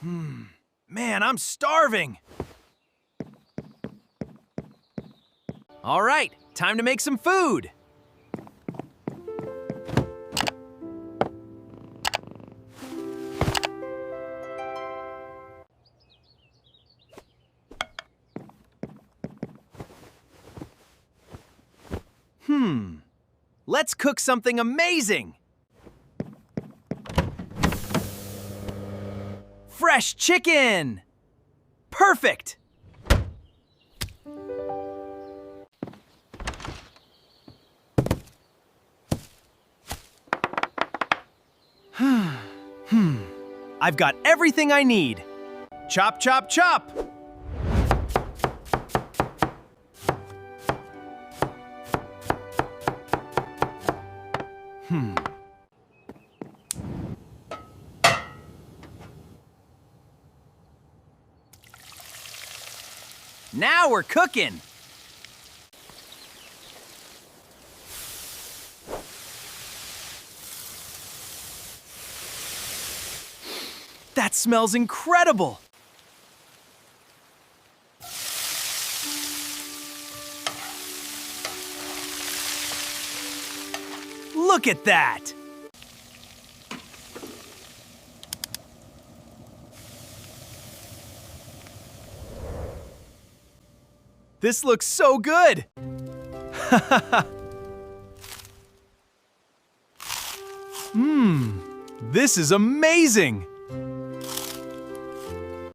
Man, I'm starving. All right, time to make some food. Let's cook something amazing. Fresh chicken! Perfect! I've got everything I need. Chop, chop, chop! Now we're cooking! That smells incredible! Look at that! This looks so good! This is amazing!